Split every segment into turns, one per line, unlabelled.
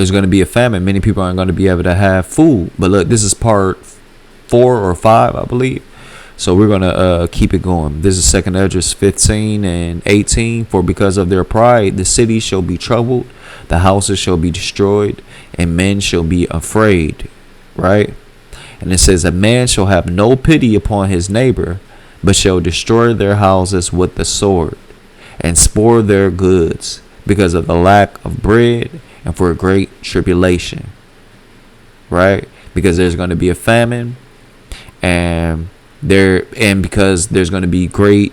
there's going to be a famine. Many people aren't going to be able to have food. But look, this is part 4 or 5, I believe. So we're going to keep it going. This is 2nd Esdras 15 and 18. For because of their pride, the city shall be troubled, the houses shall be destroyed, and men shall be afraid. Right? And it says, a man shall have no pity upon his neighbor, but shall destroy their houses with the sword, and spoil their goods, because of the lack of bread, and for a great tribulation. Right? Because there's going to be a famine, and because there's going to be great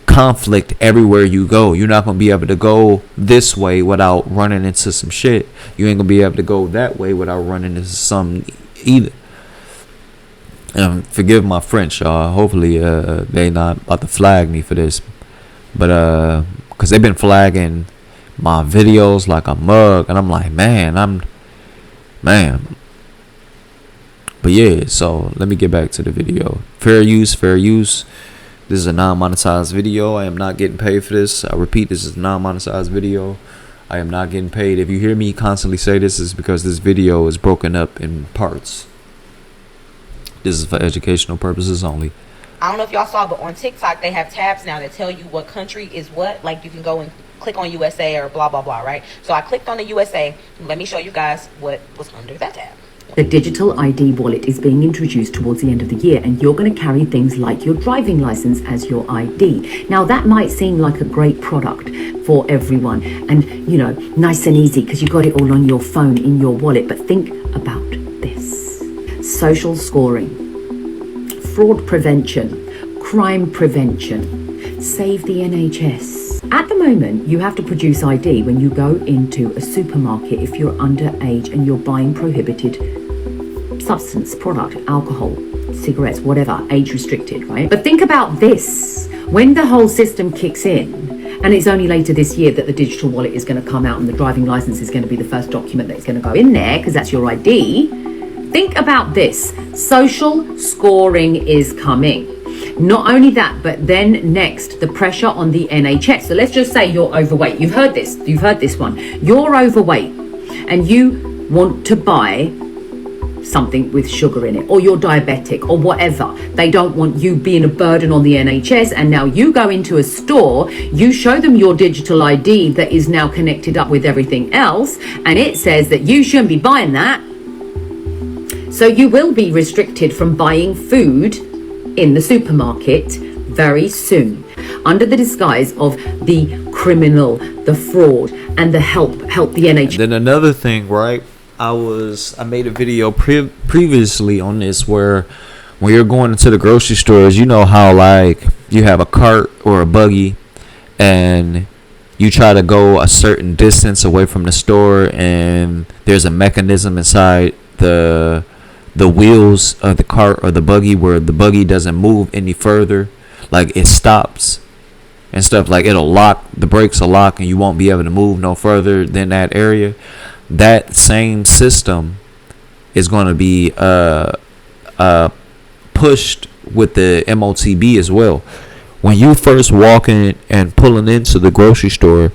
conflict everywhere you go. You're not going to be able to go this way without running into some shit. You ain't going to be able to go that way without running into some either. Forgive my French, y'all. Hopefully they not about to flag me for this, but because they've been flagging my videos like a mug, and I'm like, man. But yeah, so let me get back to the video. Fair use. This is a non-monetized video. I am not getting paid for this. I repeat, this is a non-monetized video. I am not getting paid. If you hear me constantly say this, is because this video is broken up in parts. This is for educational purposes only.
I don't know if y'all saw, but on TikTok they have tabs now that tell you what country is what. Like you can go and click on USA or blah blah blah, right? So I clicked on the USA. Let me show you guys what was under that tab.
The digital ID wallet is being introduced towards the end of the year, and you're going to carry things like your driving license as your ID. Now that might seem like a great product for everyone, and you know, nice and easy because you got it all on your phone in your wallet. But think about this: social scoring, fraud prevention, crime prevention, save the NHS. At the moment, you have to produce ID when you go into a supermarket if you're underage and you're buying prohibited substance, product, alcohol, cigarettes, whatever, age restricted, right? But think about this: when the whole system kicks in, and it's only later this year that the digital wallet is going to come out and the driving license is going to be the first document that's going to go in there because that's your ID. Think about this: social scoring is coming. Not only that, but then next, the pressure on the NHS. So let's just say you're overweight. You've heard this one. You're overweight and you want to buy something with sugar in it, or you're diabetic or whatever. They don't want you being a burden on the NHS, and now you go into a store, you show them your digital ID that is now connected up with everything else, and it says that you shouldn't be buying that. So you will be restricted from buying food in the supermarket very soon, under the disguise of the criminal, the fraud, and the help the NHS.
Then another thing, right? I made a video previously on this, where when you're going into the grocery stores, you know how like you have a cart or a buggy and you try to go a certain distance away from the store, and there's a mechanism inside the wheels of the cart or the buggy where the buggy doesn't move any further, like it stops and stuff, like it'll lock, the brakes will lock and you won't be able to move no further than that area. That same system is going to be pushed with the Motb as well. When you first walk in and pulling into the grocery store,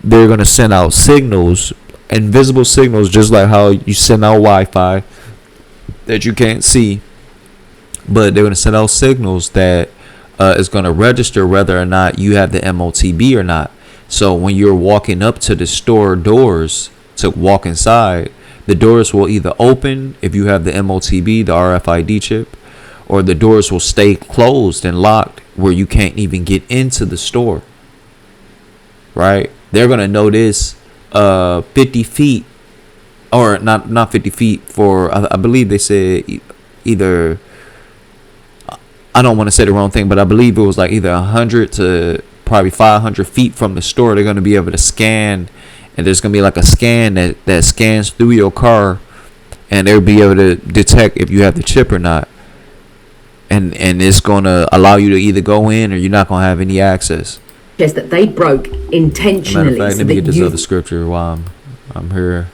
they're going to send out signals, invisible signals, just like how you send out Wi-Fi that you can't see, but they're going to send out signals that is going to register whether or not you have the Motb or not. So when you're walking up to the store doors to walk inside, the doors will either open if you have the Motb, the RFID chip, or the doors will stay closed and locked where you can't even get into the store. Right? They're going to know this 50 feet, or not 50 feet for, I believe they said either, I don't want to say the wrong thing, but I believe it was like either 100 to probably 500 feet from the store. They're going to be able to scan, and there's going to be like a scan that scans through your car, and they'll be able to detect if you have the chip or not. And it's going to allow you to either go in or you're not going to have any access.
Yes, that they broke intentionally.
Matter of fact, let me get this other scripture while I'm here.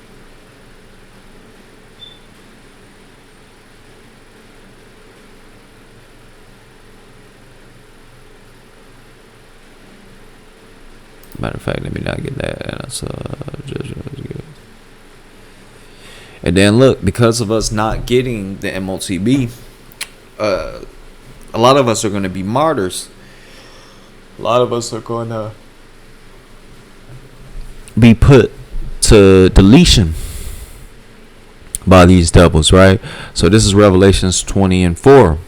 Matter of fact, let me not get that. So, And then look, because of us not getting the MOTB, a lot of us are going to be martyrs. A lot of us are going to be put to deletion by these devils, right? So this is Revelations 20:4.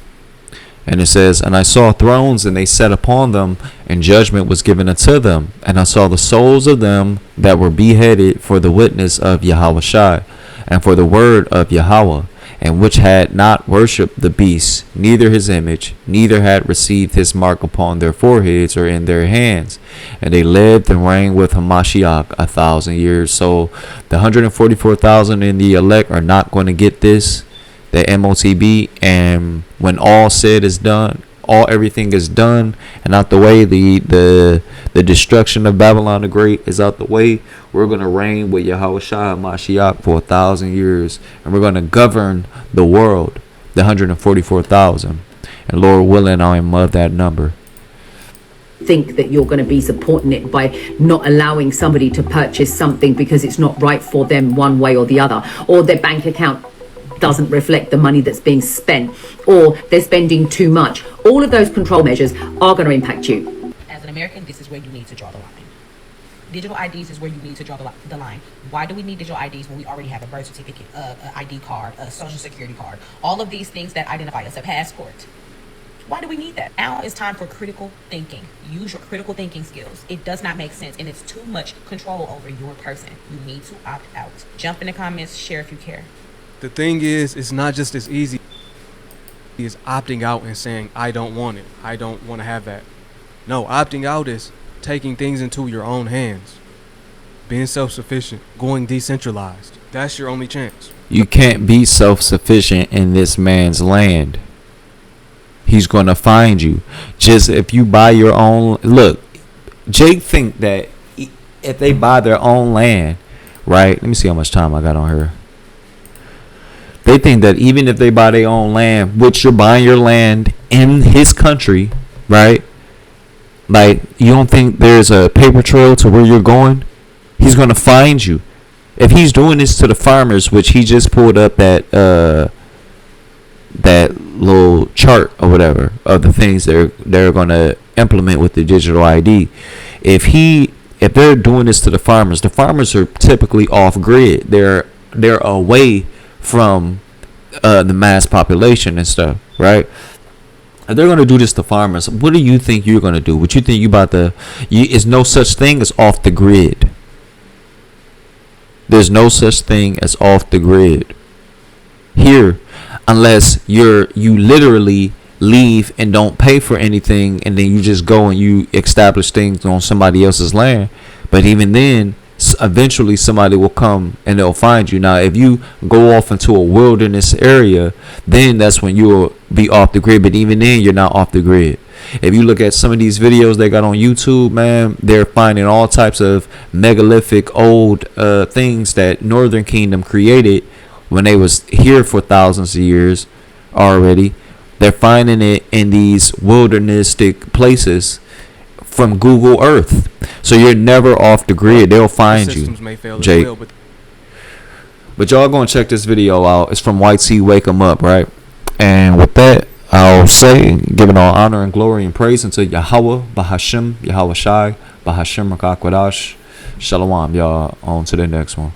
And it says, and I saw thrones, and they sat upon them, and judgment was given unto them. And I saw the souls of them that were beheaded for the witness of Yahushua, and for the word of Yahweh, and which had not worshipped the beast, neither his image, neither had received his mark upon their foreheads or in their hands. And they lived and reigned with Hamashiach 1,000 years. So the 144,000 in the elect are not going to get this, the MOTB. And when all said is done, everything is done and out the way, the destruction of Babylon the Great is out the way, we're going to reign with Yahushua and Mashiach for 1,000 years, and we're going to govern the world, the 144,000, and Lord willing, I am of that number.
Think that you're going to be supporting it by not allowing somebody to purchase something because it's not right for them one way or the other, or their bank account doesn't reflect the money that's being spent, or they're spending too much. All of those control measures are going to impact you.
As an American, this is where you need to draw the line. Digital IDs is where you need to draw the line. Why do we need digital IDs when we already have a birth certificate, an ID card, a social security card, all of these things that identify us, a passport? Why do we need that? Now it's time for critical thinking. Use your critical thinking skills. It does not make sense, and it's too much control over your person. You need to opt out. Jump in the comments, share if you care.
The thing is, it's not just as easy as opting out and saying, I don't want it. I don't want to have that. No, opting out is taking things into your own hands. Being self-sufficient, going decentralized. That's your only chance.
You can't be self-sufficient in this man's land. He's going to find you. Just if you buy your own. Look, Jake think that if they buy their own land, right? Let me see how much time I got on here. They think that even if they buy their own land, which you're buying your land in his country, right? Like, you don't think there's a paper trail to where you're going? He's going to find you. If he's doing this to the farmers, which he just pulled up that little chart or whatever of the things they're going to implement with the digital ID. If they're doing this to the farmers are typically off grid. They're away from the mass population and stuff, right? If they're going to do this to farmers, what do you think you're going to do? What you think is no such thing as off the grid. There's no such thing as off the grid here, unless you literally leave and don't pay for anything, and then you just go and you establish things on somebody else's land. But even then, eventually somebody will come and they'll find you. Now, if you go off into a wilderness area, then that's when you'll be off the grid. But even then, you're not off the grid. If you look at some of these videos they got on YouTube, man, they're finding all types of megalithic old things that Northern Kingdom created when they was here for thousands of years already. They're finding it in these wildernistic places from Google Earth. So you're never off the grid. They'll find you, Jake. But y'all go and check this video out. It's from White Sea Wake 'em Up, right? And with that, I'll say, giving all honor and glory and praise unto Yahweh, Bahashim, Yahweh Shai, Bahashim Rakakwadash. Shalom, y'all. On to the next one.